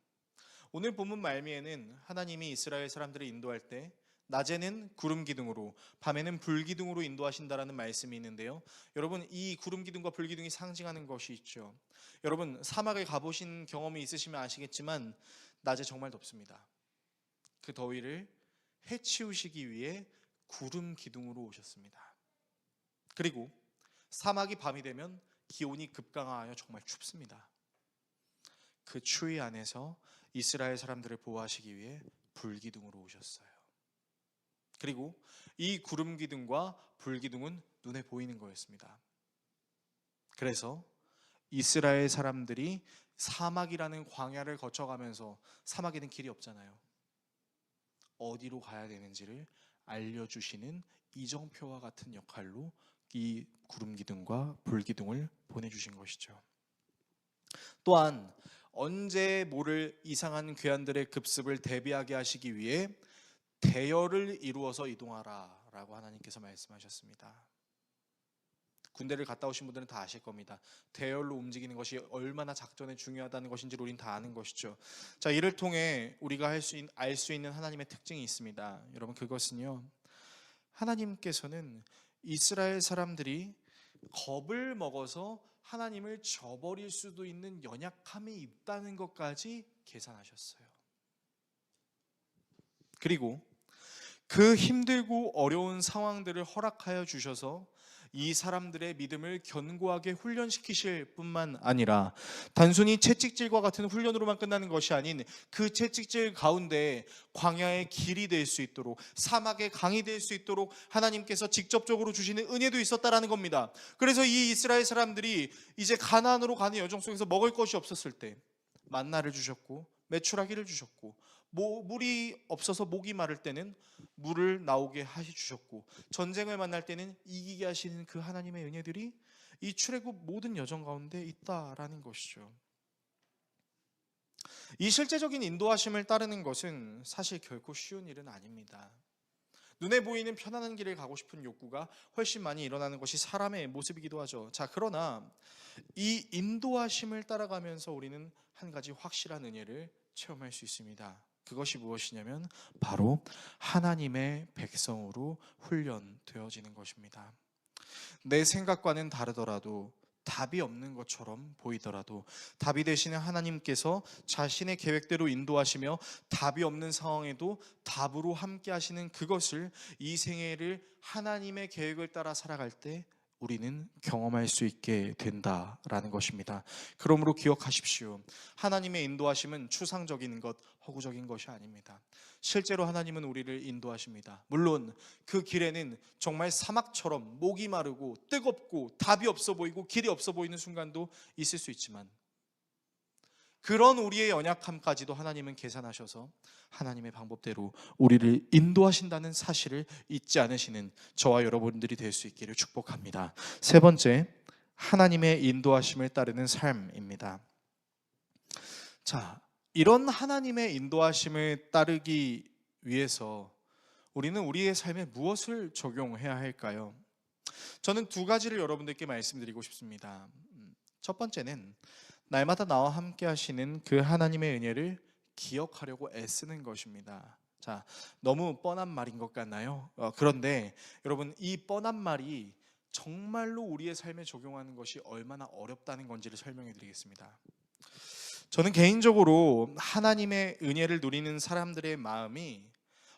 오늘 본문 말미에는 하나님이 이스라엘 사람들을 인도할 때 낮에는 구름 기둥으로 밤에는 불 기둥으로 인도하신다라는 말씀이 있는데요. 여러분, 이 구름 기둥과 불 기둥이 상징하는 것이 있죠. 여러분, 사막을 가보신 경험이 있으시면 아시겠지만 낮에 정말 덥습니다. 그 더위를 해치우시기 위해 구름 기둥으로 오셨습니다. 그리고 사막이 밤이 되면 기온이 급강하여 정말 춥습니다. 그 추위 안에서 이스라엘 사람들을 보호하시기 위해 불기둥으로 오셨어요. 그리고 이 구름 기둥과 불 기둥은 눈에 보이는 거였습니다. 그래서 이스라엘 사람들이 사막이라는 광야를 거쳐가면서, 사막에는 길이 없잖아요. 어디로 가야 되는지를 알려주시는 이정표와 같은 역할로 이 구름 기둥과 불 기둥을 보내주신 것이죠. 또한 언제 모를 이상한 괴한들의 급습을 대비하게 하시기 위해 대열을 이루어서 이동하라 라고 하나님께서 말씀하셨습니다. 군대를 갔다 오신 분들은 다 아실 겁니다. 대열로 움직이는 것이 얼마나 작전에 중요하다는 것인지를 우린 다 아는 것이죠. 자, 이를 통해 우리가 알 수 있는 하나님의 특징이 있습니다. 여러분, 그것은요, 하나님께서는 이스라엘 사람들이 겁을 먹어서 하나님을 저버릴 수도 있는 연약함이 있다는 것까지 계산하셨어요. 그리고 그 힘들고 어려운 상황들을 허락하여 주셔서 이 사람들의 믿음을 견고하게 훈련시키실 뿐만 아니라 단순히 채찍질과 같은 훈련으로만 끝나는 것이 아닌 그 채찍질 가운데 광야의 길이 될 수 있도록, 사막의 강이 될 수 있도록 하나님께서 직접적으로 주시는 은혜도 있었다라는 겁니다. 그래서 이 이스라엘 사람들이 이제 가나안으로 가는 여정 속에서 먹을 것이 없었을 때 만나를 주셨고 메추라기를 주셨고 물이 없어서 목이 마를 때는 물을 나오게 해주셨고, 전쟁을 만날 때는 이기게 하시는 그 하나님의 은혜들이 이 출애굽 모든 여정 가운데 있다라는 것이죠. 이 실제적인 인도하심을 따르는 것은 사실 결코 쉬운 일은 아닙니다. 눈에 보이는 편안한 길을 가고 싶은 욕구가 훨씬 많이 일어나는 것이 사람의 모습이기도 하죠. 자, 그러나 이 인도하심을 따라가면서 우리는 한 가지 확실한 은혜를 체험할 수 있습니다. 그것이 무엇이냐면 바로 하나님의 백성으로 훈련되어지는 것입니다. 내 생각과는 다르더라도, 답이 없는 것처럼 보이더라도 답이 되시는 하나님께서 자신의 계획대로 인도하시며 답이 없는 상황에도 답으로 함께 하시는 그것을, 이 생애를 하나님의 계획을 따라 살아갈 때 우리는 경험할 수 있게 된다라는 것입니다. 그러므로 기억하십시오. 하나님의 인도하심은 추상적인 것, 허구적인 것이 아닙니다. 실제로 하나님은 우리를 인도하십니다. 물론 그 길에는 정말 사막처럼 목이 마르고 뜨겁고 답이 없어 보이고 길이 없어 보이는 순간도 있을 수 있지만, 그런 우리의 연약함까지도 하나님은 계산하셔서 하나님의 방법대로 우리를 인도하신다는 사실을 잊지 않으시는 저와 여러분들이 될 수 있기를 축복합니다. 세 번째, 하나님의 인도하심을 따르는 삶입니다. 자, 이런 하나님의 인도하심을 따르기 위해서 우리는 우리의 삶에 무엇을 적용해야 할까요? 저는 두 가지를 여러분들께 말씀드리고 싶습니다. 첫 번째는 날마다 나와 함께 하시는 그 하나님의 은혜를 기억하려고 애쓰는 것입니다. 자, 너무 뻔한 말인 것 같나요? 그런데 여러분, 이 뻔한 말이 정말로 우리의 삶에 적용하는 것이 얼마나 어렵다는 건지를 설명해 드리겠습니다. 저는 개인적으로 하나님의 은혜를 누리는 사람들의 마음이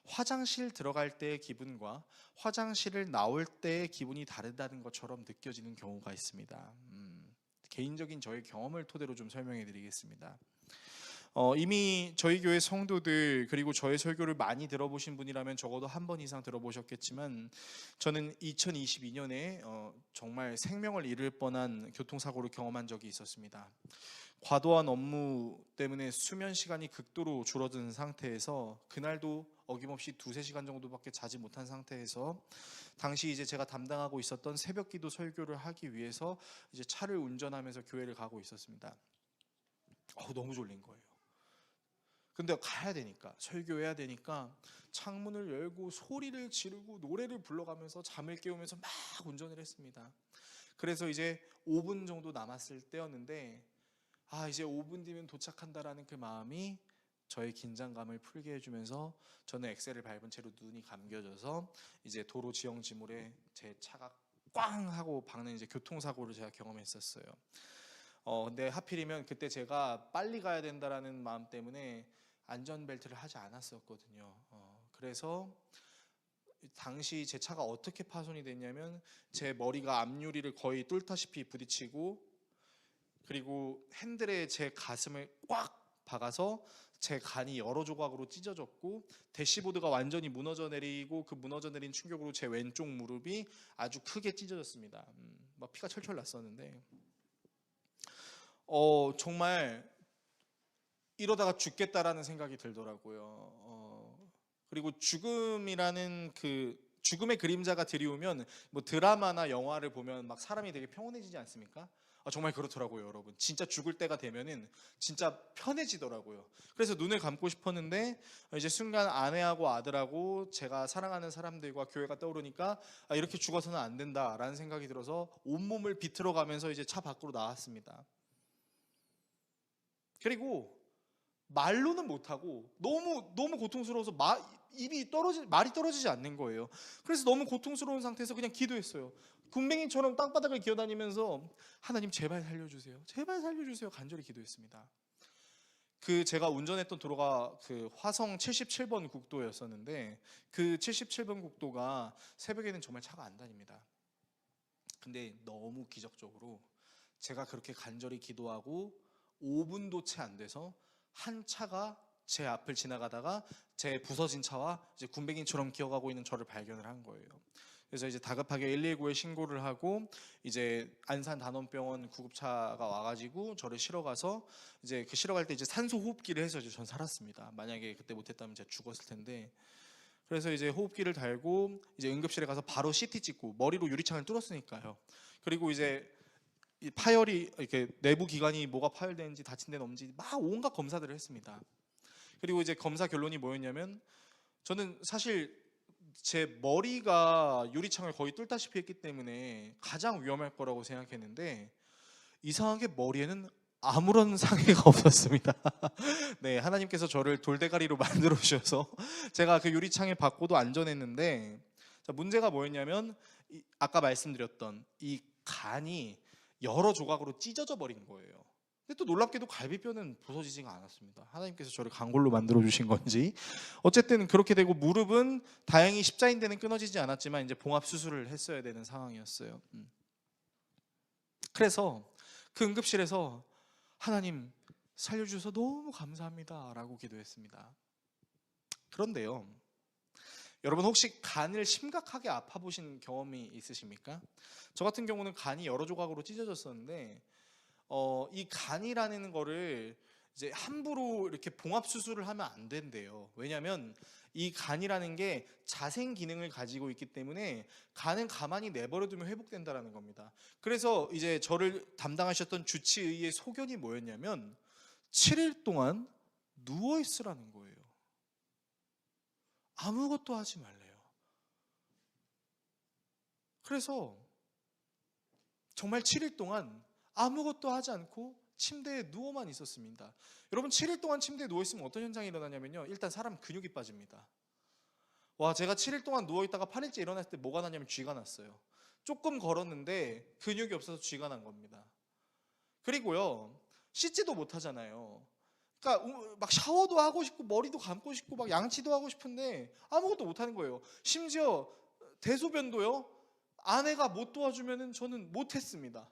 화장실 들어갈 때의 기분과 화장실을 나올 때의 기분이 다르다는 것처럼 느껴지는 경우가 있습니다. 개인적인 저의 경험을 토대로 좀 설명해 드리겠습니다. 이미 저희 교회 성도들, 그리고 저의 설교를 많이 들어보신 분이라면 적어도 한 번 이상 들어보셨겠지만, 저는 2022년에 정말 생명을 잃을 뻔한 교통사고를 경험한 적이 있었습니다. 과도한 업무 때문에 수면 시간이 극도로 줄어든 상태에서, 그날도 어김없이 2-3시간 정도밖에 자지 못한 상태에서, 당시 이제 제가 담당하고 있었던 새벽기도 설교를 하기 위해서 이제 차를 운전하면서 교회를 가고 있었습니다. 너무 졸린 거예요. 근데 가야 되니까, 설교해야 되니까 창문을 열고 소리를 지르고 노래를 불러가면서 잠을 깨우면서 막 운전을 했습니다. 그래서 이제 5분 정도 남았을 때였는데, 이제 5분 뒤면 도착한다라는 그 마음이 저의 긴장감을 풀게 해주면서, 저는 엑셀을 밟은 채로 눈이 감겨져서 이제 도로 지형지물에 제 차가 꽝 하고 박는 이제 교통사고를 제가 경험했었어요. 근데 하필이면 그때 제가 빨리 가야 된다라는 마음 때문에 안전벨트를 하지 않았었거든요. 그래서 당시 제 차가 어떻게 파손이 됐냐면, 제 머리가 앞유리를 거의 뚫다시피 부딪히고, 그리고 핸들에 제 가슴을 꽉 박아서 제 간이 여러 조각으로 찢어졌고, 대시보드가 완전히 무너져 내리고, 그 무너져 내린 충격으로 제 왼쪽 무릎이 아주 크게 찢어졌습니다. 막 피가 철철 났었는데, 정말 이러다가 죽겠다라는 생각이 들더라고요. 그리고 죽음이라는 그 죽음의 그림자가 드리우면, 뭐 드라마나 영화를 보면 막 사람이 되게 평온해지지 않습니까? 정말 그렇더라고요, 여러분. 진짜 죽을 때가 되면은 진짜 편해지더라고요. 그래서 눈을 감고 싶었는데, 이제 순간 아내하고 아들하고 제가 사랑하는 사람들과 교회가 떠오르니까, 이렇게 죽어서는 안 된다라는 생각이 들어서 온몸을 비틀어 가면서 이제 차 밖으로 나왔습니다. 그리고 말로는 못하고 너무 고통스러워서 말이 떨어지지 않는 거예요. 그래서 너무 고통스러운 상태에서 그냥 기도했어요. 군뱅이처럼 땅바닥을 기어다니면서 하나님 제발 살려주세요, 제발 살려주세요 간절히 기도했습니다. 제가 운전했던 도로가 그 화성 77번 국도였었는데, 그 77번 국도가 새벽에는 정말 차가 안 다닙니다. 근데 너무 기적적으로 제가 그렇게 간절히 기도하고 5분도 채 안 돼서 한 차가 제 앞을 지나가다가 제 부서진 차와 이제 군뱅이처럼 기어가고 있는 저를 발견을 한 거예요. 그래서 이제 다급하게 119에 신고를 하고 이제 안산 단원병원 구급차가 와가지고 저를 실어가서 이제 그 실어갈 때 이제 산소 호흡기를 해서 이제 전 살았습니다. 만약에 그때 못했다면 제가 죽었을 텐데. 그래서 이제 호흡기를 달고 이제 응급실에 가서 바로 CT 찍고 머리로 유리창을 뚫었으니까요. 그리고 이제 이 파열이 이렇게 내부 기관이 뭐가 파열되는지 다친 데는 없는지 막 온갖 검사들을 했습니다. 그리고 이제 검사 결론이 뭐였냐면 저는 사실 제 머리가 유리창을 거의 뚫다시피 했기 때문에 가장 위험할 거라고 생각했는데 이상하게 머리에는 아무런 상해가 없었습니다. 네, 하나님께서 저를 돌대가리로 만들어 주셔서 제가 그 유리창에 받고도 안전했는데 자, 문제가 뭐였냐면 아까 말씀드렸던 이 간이 여러 조각으로 찢어져 버린 거예요. 근데 또 놀랍게도 갈비뼈는 부서지지가 않았습니다. 하나님께서 저를 강골로 만들어 주신 건지 어쨌든 그렇게 되고 무릎은 다행히 십자인대는 끊어지지 않았지만 이제 봉합 수술을 했어야 되는 상황이었어요. 그래서 그 응급실에서 하나님 살려주셔서 너무 감사합니다 라고 기도했습니다. 그런데요, 여러분 혹시 간을 심각하게 아파 보신 경험이 있으십니까? 저 같은 경우는 간이 여러 조각으로 찢어졌었는데 이 간이라는 거를 이제 함부로 이렇게 봉합 수술을 하면 안 된대요. 왜냐하면 이 간이라는 게 자생 기능을 가지고 있기 때문에 간은 가만히 내버려두면 회복된다라는 겁니다. 그래서 이제 저를 담당하셨던 주치의의 소견이 뭐였냐면 7일 동안 누워 있으라는 거예요. 아무것도 하지 말래요. 그래서 정말 7일 동안 아무것도 하지 않고 침대에 누워만 있었습니다. 여러분 7일 동안 침대에 누워있으면 어떤 현상이 일어나냐면요, 일단 사람 근육이 빠집니다. 와, 제가 7일 동안 누워있다가 8일째 일어났을 때 뭐가 나냐면 쥐가 났어요. 조금 걸었는데 근육이 없어서 쥐가 난 겁니다. 그리고요, 씻지도 못하잖아요. 그러니까 막 샤워도 하고 싶고 머리도 감고 싶고 막 양치도 하고 싶은데 아무것도 못하는 거예요. 심지어 대소변도요, 아내가 못 도와주면은 저는 못했습니다.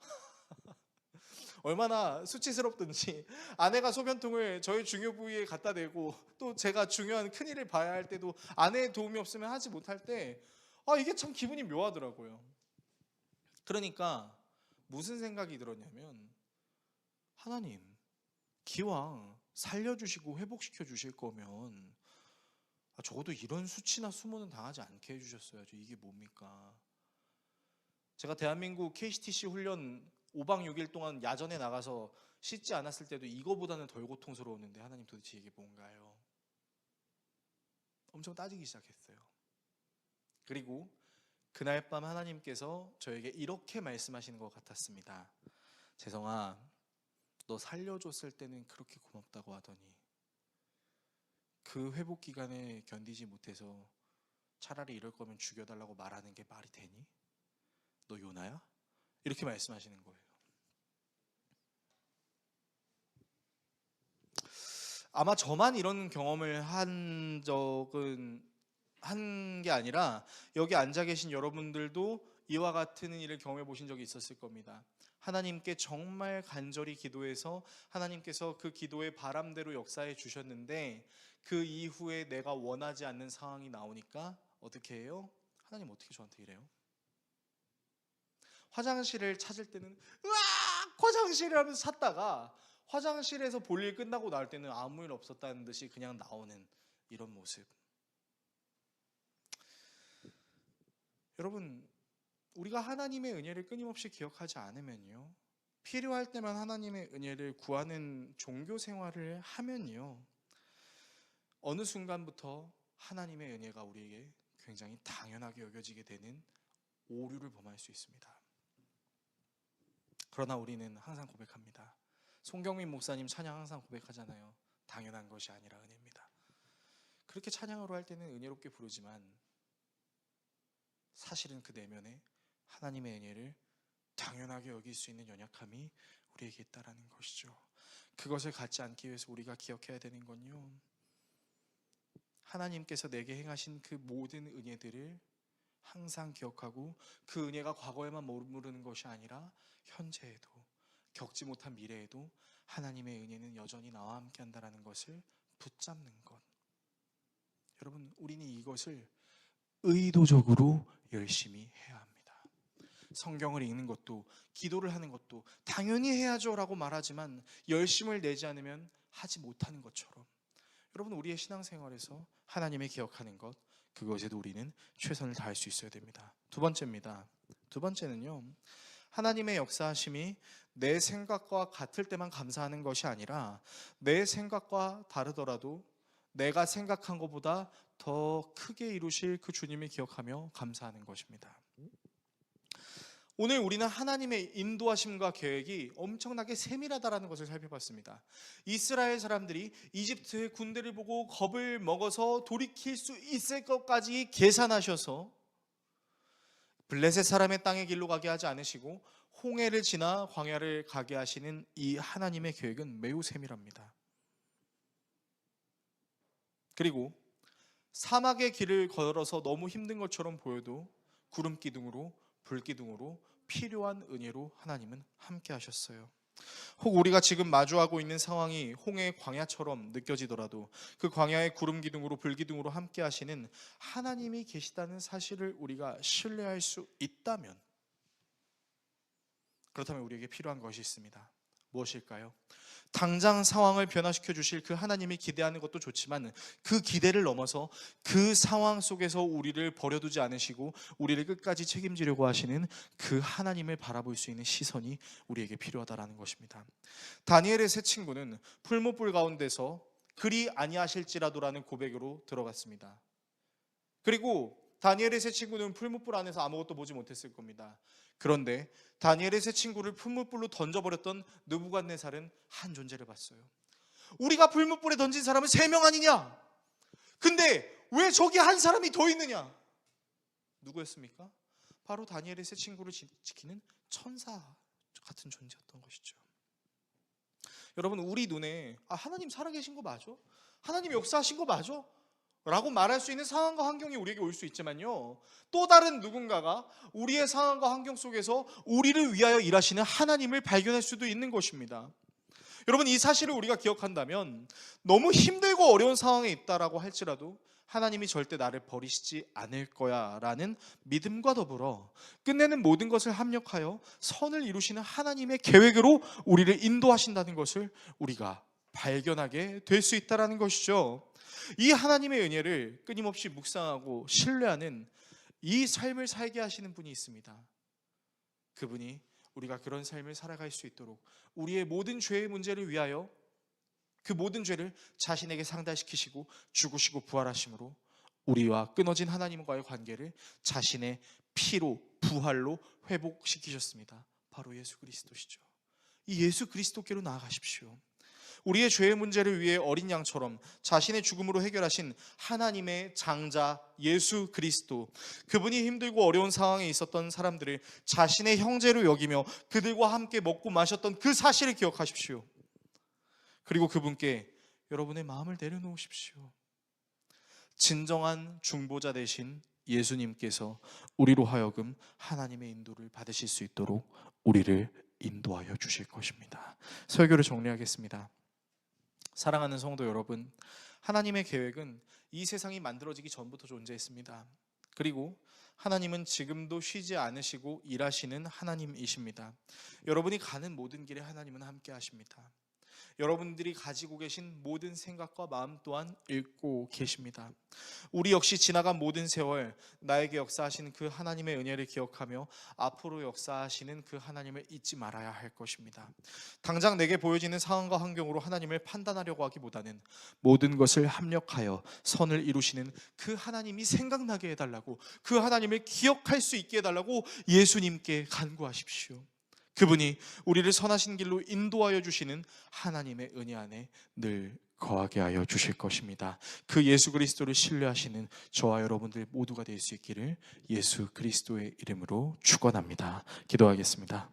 얼마나 수치스럽든지 아내가 소변통을 저희 중요 부위에 갖다 대고 또 제가 중요한 큰일을 봐야 할 때도 아내의 도움이 없으면 하지 못할 때 이게 참 기분이 묘하더라고요. 그러니까 무슨 생각이 들었냐면 하나님 기왕 살려주시고 회복시켜 주실 거면 적어도 이런 수치나 수모는 당하지 않게 해주셨어야죠. 이게 뭡니까? 제가 대한민국 KCTC 훈련 5박 6일 동안 야전에 나가서 씻지 않았을 때도 이거보다는 덜 고통스러웠는데 하나님 도대체 이게 뭔가요? 엄청 따지기 시작했어요. 그리고 그날 밤 하나님께서 저에게 이렇게 말씀하시는 것 같았습니다. 재성아, 너 살려줬을 때는 그렇게 고맙다고 하더니 그 회복 기간에 견디지 못해서 차라리 이럴 거면 죽여달라고 말하는 게 말이 되니? 너 요나야? 이렇게 말씀하시는 거예요. 아마 저만 이런 경험을 한 게 아니라 여기 앉아 계신 여러분들도 이와 같은 일을 경험해 보신 적이 있었을 겁니다. 하나님께 정말 간절히 기도해서 하나님께서 그 기도의 바람대로 역사해 주셨는데 그 이후에 내가 원하지 않는 상황이 나오니까 어떻게 해요? 하나님 어떻게 저한테 이래요? 화장실을 찾을 때는 으악! 화장실을 하면서 찾다가 화장실에서 볼일 끝나고 나올 때는 아무 일 없었다는 듯이 그냥 나오는 이런 모습. 여러분, 우리가 하나님의 은혜를 끊임없이 기억하지 않으면요, 필요할 때만 하나님의 은혜를 구하는 종교 생활을 하면요, 어느 순간부터 하나님의 은혜가 우리에게 굉장히 당연하게 여겨지게 되는 오류를 범할 수 있습니다. 그러나 우리는 항상 고백합니다. 송경민 목사님 찬양 항상 고백하잖아요. 당연한 것이 아니라 은혜입니다. 그렇게 찬양으로 할 때는 은혜롭게 부르지만 사실은 그 내면에 하나님의 은혜를 당연하게 여길 수 있는 연약함이 우리에게 있다라는 것이죠. 그것을 갖지 않기 위해서 우리가 기억해야 되는 건요, 하나님께서 내게 행하신 그 모든 은혜들을 항상 기억하고 그 은혜가 과거에만 머무르는 것이 아니라 현재에도 겪지 못한 미래에도 하나님의 은혜는 여전히 나와 함께 한다는 것을 붙잡는 것. 여러분, 우리는 이것을 의도적으로 열심히 해야 합니다. 성경을 읽는 것도 기도를 하는 것도 당연히 해야죠 라고 말하지만 열심을 내지 않으면 하지 못하는 것처럼, 여러분 우리의 신앙생활에서 하나님을 기억하는 것, 그것에도 우리는 최선을 다할 수 있어야 됩니다. 두 번째입니다. 두 번째는요, 하나님의 역사하심이 내 생각과 같을 때만 감사하는 것이 아니라 내 생각과 다르더라도 내가 생각한 것보다 더 크게 이루실 그 주님을 기억하며 감사하는 것입니다. 오늘 우리는 하나님의 인도하심과 계획이 엄청나게 세밀하다는 것을 살펴봤습니다. 이스라엘 사람들이 이집트의 군대를 보고 겁을 먹어서 돌이킬 수 있을 것까지 계산하셔서 블레셋 사람의 땅의 길로 가게 하지 않으시고 홍해를 지나 광야를 가게 하시는 이 하나님의 계획은 매우 세밀합니다. 그리고 사막의 길을 걸어서 너무 힘든 것처럼 보여도 구름 기둥으로, 불 기둥으로, 필요한 은혜로 하나님은 함께 하셨어요. 혹 우리가 지금 마주하고 있는 상황이 홍해의 광야처럼 느껴지더라도 그 광야의 구름 기둥으로, 불 기둥으로 함께 하시는 하나님이 계시다는 사실을 우리가 신뢰할 수 있다면, 그렇다면 우리에게 필요한 것이 있습니다. 무엇일까요? 당장 상황을 변화시켜 주실 그 하나님이 기대하는 것도 좋지만 그 기대를 넘어서 그 상황 속에서 우리를 버려두지 않으시고 우리를 끝까지 책임지려고 하시는 그 하나님을 바라볼 수 있는 시선이 우리에게 필요하다는 것입니다. 다니엘의 세 친구는 풀무불 가운데서 그리 아니하실지라도라는 고백으로 들어갔습니다. 그리고 다니엘의 세 친구는 풀무불 안에서 아무것도 보지 못했을 겁니다. 그런데 다니엘의 세 친구를 풀무불로 던져버렸던 느부갓네살은 한 존재를 봤어요. 우리가 풀무불에 던진 사람은 3명 아니냐? 근데 왜 저기 한 사람이 더 있느냐? 누구였습니까? 바로 다니엘의 세 친구를 지키는 천사 같은 존재였던 것이죠. 여러분, 우리 눈에 하나님 살아계신 거 맞아? 하나님 역사하신 거 맞아? 라고 말할 수 있는 상황과 환경이 우리에게 올 수 있지만요, 또 다른 누군가가 우리의 상황과 환경 속에서 우리를 위하여 일하시는 하나님을 발견할 수도 있는 것입니다. 여러분, 이 사실을 우리가 기억한다면 너무 힘들고 어려운 상황에 있다라고 할지라도 하나님이 절대 나를 버리시지 않을 거야 라는 믿음과 더불어 끝내는 모든 것을 합력하여 선을 이루시는 하나님의 계획으로 우리를 인도하신다는 것을 우리가 발견하게 될 수 있다는 것이죠. 이 하나님의 은혜를 끊임없이 묵상하고 신뢰하는 이 삶을 살게 하시는 분이 있습니다. 그분이 우리가 그런 삶을 살아갈 수 있도록 우리의 모든 죄의 문제를 위하여 그 모든 죄를 자신에게 상달시키시고 죽으시고 부활하심으로 우리와 끊어진 하나님과의 관계를 자신의 피로, 부활로 회복시키셨습니다. 바로 예수 그리스도시죠. 이 예수 그리스도께로 나아가십시오. 우리의 죄의 문제를 위해 어린 양처럼 자신의 죽음으로 해결하신 하나님의 장자 예수 그리스도, 그분이 힘들고 어려운 상황에 있었던 사람들을 자신의 형제로 여기며 그들과 함께 먹고 마셨던 그 사실을 기억하십시오. 그리고 그분께 여러분의 마음을 내려놓으십시오. 진정한 중보자 되신 예수님께서 우리로 하여금 하나님의 인도를 받으실 수 있도록 우리를 인도하여 주실 것입니다. 설교를 정리하겠습니다. 사랑하는 성도 여러분, 하나님의 계획은 이 세상이 만들어지기 전부터 존재했습니다. 그리고 하나님은 지금도 쉬지 않으시고 일하시는 하나님이십니다. 여러분이 가는 모든 길에 하나님은 함께 하십니다. 여러분들이 가지고 계신 모든 생각과 마음 또한 읽고 계십니다. 우리 역시 지나간 모든 세월 나에게 역사하신 그 하나님의 은혜를 기억하며 앞으로 역사하시는 그 하나님을 잊지 말아야 할 것입니다. 당장 내게 보여지는 상황과 환경으로 하나님을 판단하려고 하기보다는 모든 것을 합력하여 선을 이루시는 그 하나님이 생각나게 해달라고, 그 하나님을 기억할 수 있게 해달라고 예수님께 간구하십시오. 그분이 우리를 선하신 길로 인도하여 주시는 하나님의 은혜 안에 늘 거하게 하여 주실 것입니다. 그 예수 그리스도를 신뢰하시는 저와 여러분들 모두가 될 수 있기를 예수 그리스도의 이름으로 축원합니다. 기도하겠습니다.